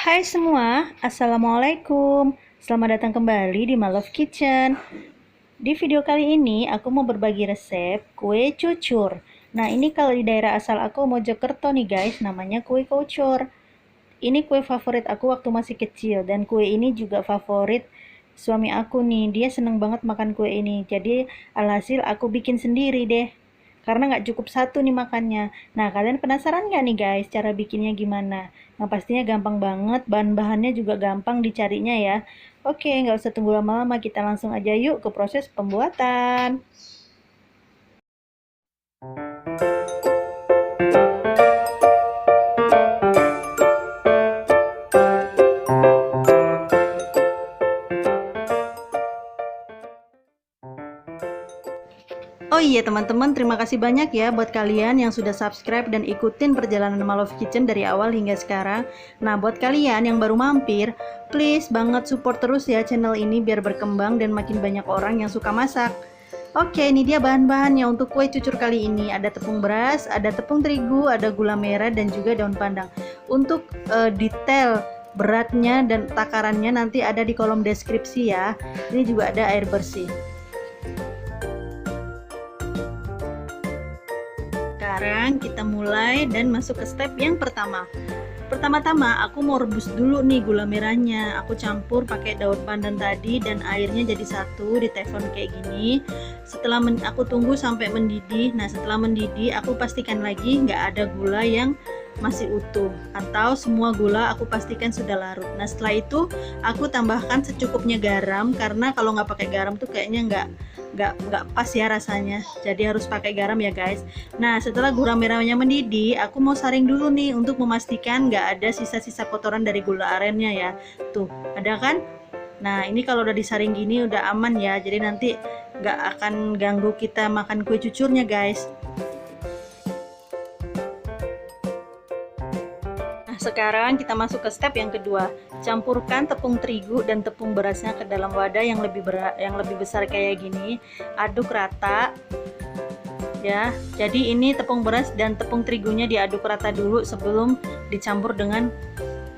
Hai semua, Assalamualaikum. Selamat datang kembali di My Love Kitchen. Di video kali ini aku mau berbagi resep kue cucur. Nah, ini kalau di daerah asal aku Mojokerto nih guys, namanya kue cucur. Ini kue favorit aku waktu masih kecil dan kue ini juga favorit suami aku nih. Dia seneng banget makan kue ini. Jadi alhasil aku bikin sendiri deh. Karena nggak cukup satu nih makannya. Nah, kalian penasaran nggak nih guys cara bikinnya gimana? Yang pastinya gampang banget, bahan-bahannya juga gampang dicarinya ya. Oke, nggak usah tunggu lama-lama, kita langsung aja yuk ke proses pembuatan. Oh iya teman-teman, terima kasih banyak ya buat kalian yang sudah subscribe dan ikutin perjalanan My Love Kitchen dari awal hingga sekarang. Nah, buat kalian yang baru mampir, please banget support terus ya channel ini biar berkembang dan makin banyak orang yang suka masak. Oke, ini dia bahan-bahannya untuk kue cucur kali ini. Ada tepung beras, ada tepung terigu, ada gula merah, dan juga daun pandan. Untuk detail beratnya dan takarannya nanti ada di kolom deskripsi ya. Ini juga ada air bersih. Sekarang kita mulai dan masuk ke step yang pertama. Pertama-tama aku mau rebus dulu nih gula merahnya. Aku campur pakai daun pandan tadi dan airnya jadi satu di teflon kayak gini. Setelah aku tunggu sampai mendidih. Nah, setelah mendidih aku pastikan lagi nggak ada gula yang masih utuh atau semua gula aku pastikan sudah larut. Nah, setelah itu aku tambahkan secukupnya garam karena kalau nggak pakai garam tuh kayaknya nggak pas ya rasanya, jadi harus pakai garam ya guys. Nah, setelah gula merahnya mendidih, aku mau saring dulu nih untuk memastikan nggak ada sisa-sisa kotoran dari gula arennya ya. Tuh, ada kan? Nah, ini kalau udah disaring gini udah aman ya, jadi nanti nggak akan ganggu kita makan kue cucurnya guys. Nah, sekarang kita masuk ke step yang kedua. Campurkan tepung terigu dan tepung berasnya ke dalam wadah yang lebih besar kayak gini. Aduk rata. Ya, jadi ini tepung beras dan tepung terigunya diaduk rata dulu sebelum dicampur dengan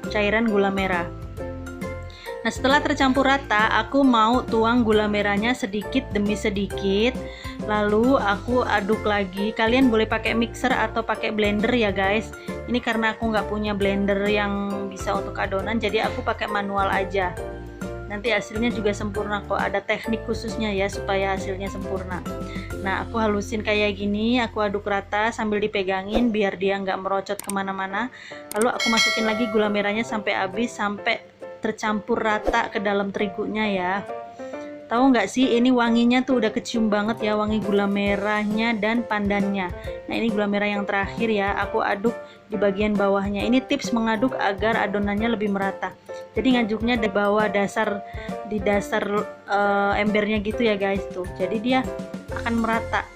cairan gula merah. Nah, setelah tercampur rata, aku mau tuang gula merahnya sedikit demi sedikit. Lalu aku aduk lagi. Kalian boleh pakai mixer atau pakai blender ya guys. Ini karena aku nggak punya blender yang bisa untuk adonan, jadi aku pakai manual aja. Nanti hasilnya juga sempurna kok. Ada teknik khususnya ya supaya hasilnya sempurna. Nah, aku halusin kayak gini. Aku aduk rata sambil dipegangin biar dia nggak merocot kemana-mana. Lalu aku masukin lagi gula merahnya sampai habis, sampai tercampur rata ke dalam terigunya ya. Tahu nggak sih, ini wanginya tuh udah kecium banget ya, wangi gula merahnya dan pandannya. Nah, ini gula merah yang terakhir ya, aku aduk di bagian bawahnya. Ini tips mengaduk agar adonannya lebih merata. Jadi ngaduknya di bawah di dasar embernya gitu ya guys tuh. Jadi dia akan merata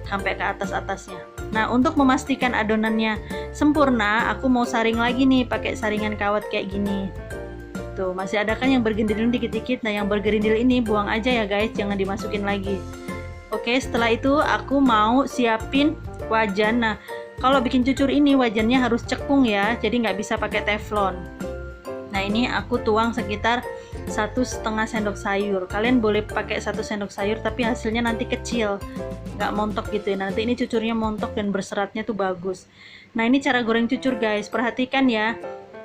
sampai ke atas-atasnya. Nah, untuk memastikan adonannya sempurna, aku mau saring lagi nih pakai saringan kawat kayak gini. Tuh, masih ada kan yang bergerindil dikit-dikit. Nah, yang bergerindil ini buang aja ya guys, jangan dimasukin lagi. Oke, setelah itu aku mau siapin wajan. Nah, kalau bikin cucur ini wajannya harus cekung ya, jadi nggak bisa pakai teflon. Nah, ini aku tuang sekitar 1,5 sendok sayur. Kalian boleh pakai 1 sendok sayur, tapi hasilnya nanti kecil, nggak montok gitu ya. Nanti ini cucurnya montok dan berseratnya tuh bagus. Nah, ini cara goreng cucur guys, perhatikan ya.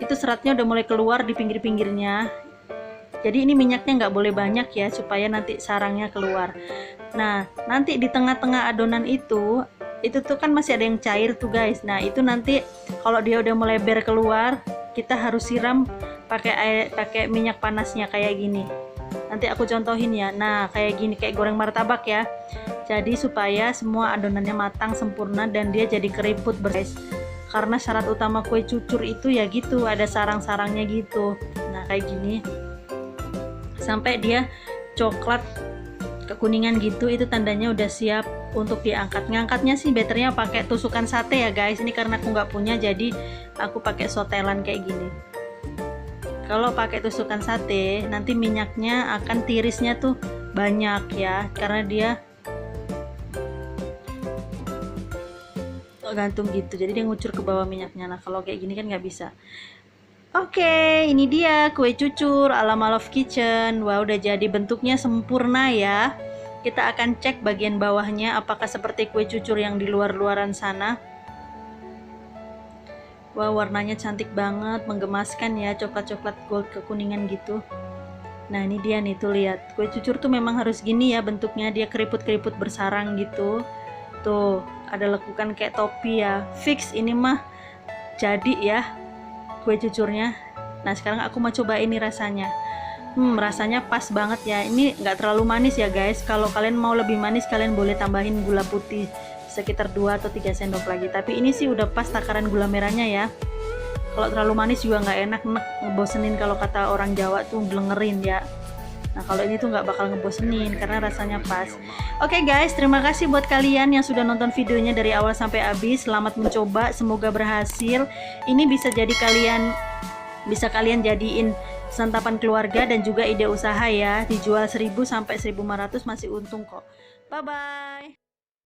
Itu seratnya udah mulai keluar di pinggir-pinggirnya. Jadi ini minyaknya nggak boleh banyak ya, supaya nanti sarangnya keluar. Nah, nanti di tengah-tengah adonan itu tuh kan masih ada yang cair tuh guys. Nah, itu nanti kalau dia udah mulai ber keluar, kita harus siram pakai minyak panasnya kayak gini. Nanti aku contohin ya. Nah, kayak gini, kayak goreng martabak ya. Jadi supaya semua adonannya matang sempurna dan dia jadi keriput guys. Karena syarat utama kue cucur itu ya gitu, ada sarang-sarangnya gitu. Nah, kayak gini sampai dia coklat kekuningan gitu, itu tandanya udah siap untuk diangkat. Ngangkatnya sih betternya pakai tusukan sate ya guys. Ini karena aku nggak punya, jadi aku pakai sotelan kayak gini. Kalau pakai tusukan sate, nanti minyaknya akan tirisnya tuh banyak ya, karena dia gantung gitu, jadi dia ngucur ke bawah minyaknya. Nah, kalau kayak gini kan nggak bisa. Oke, ini dia kue cucur ala Malov Kitchen. Wah, udah jadi, bentuknya sempurna ya. Kita akan cek bagian bawahnya apakah seperti kue cucur yang di luar-luaran sana. Wah, warnanya cantik banget, menggemaskan ya, coklat-coklat gold kekuningan gitu. Nah, ini dia nih, tuh lihat. Kue cucur tuh memang harus gini ya bentuknya, dia keriput-keriput bersarang gitu. Tuh, ada lekukan kayak topi ya. Fix ini mah jadi ya kue cucurnya. Nah, sekarang aku mau coba ini rasanya. Rasanya pas banget ya. Ini nggak terlalu manis ya guys. Kalau kalian mau lebih manis, kalian boleh tambahin gula putih sekitar 2 atau 3 sendok lagi. Tapi ini sih udah pas takaran gula merahnya ya. Kalau terlalu manis juga nggak enak, ngebosenin kalau kata orang Jawa tuh, belengerin ya. Nah, kalau ini tuh nggak bakal ngebosenin karena rasanya pas. Oke guys, terima kasih buat kalian yang sudah nonton videonya dari awal sampai habis. Selamat mencoba, semoga berhasil. Ini bisa kalian jadiin santapan keluarga dan juga ide usaha ya. Dijual 1000 sampai 1500 masih untung kok. Bye bye.